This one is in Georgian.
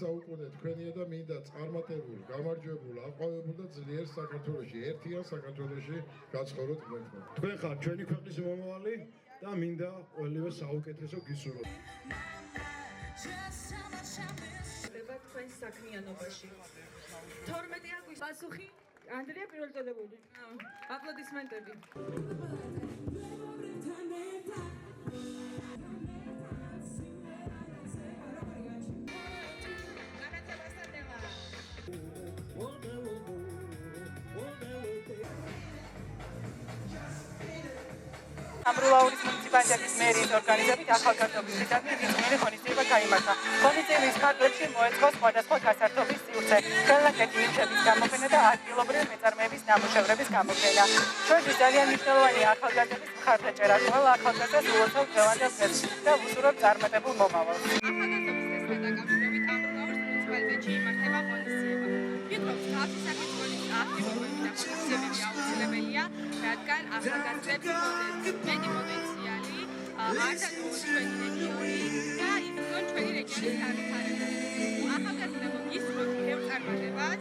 საუკუნე თქვენია და მინდა წარმატებულ, გამარჯვებულ, აყვავებულ და ძლიერ საქართველოში, ერთიან საქართველოში გაცხოვროთ მეთქმა. თქვენ ხართ ჩვენი ქვეყნის მომავალი და მინდა ყველივე საუკეთესო გისურვოთ. თქვენს საქმიანობაში. 12 აგვისტოს პასუხი ანდრია პირველწოდებული. აპლოდისმენტები. ამბროლაურის მუნიციპალიტეტის მერიის ორგანიზებით ახალგაზრდობის მიტინგი რიცხვის ღონისძიება გაიმართა. ღონისძიების ფარგლებში მოეწყო სხვადასხვა გასართობის სივრცე, ხელნაკეთი ნივთების გამოყენა და ადგილობრივი მეწარმეების ნამუშევრების გამოყენა. ჩვენთვის ძალიან მნიშვნელოვანია ახალგაზრდების მხარდაჭერა. ყველა ახალგაზრდას უოცავ დღევანდელ დღეს და ვუსურვებ წარმატებულ მომავალს. ახალგაზრდობის დღესთან დაკავშირებით ამბროლაურის მუნიციპალიტეტში იმართება ღონისძიება. ვიტყობთ, თავის საკითხების აქტიურობები და ღონისძიებები აუცილებელია, რადგან ახალგაზრდებს ჰქონდეთ მეტი პოტენციალი არ დატოვონ ჩვენი რეგიონი და იბრძონ ჩვენი რეგიონის განვითარებას.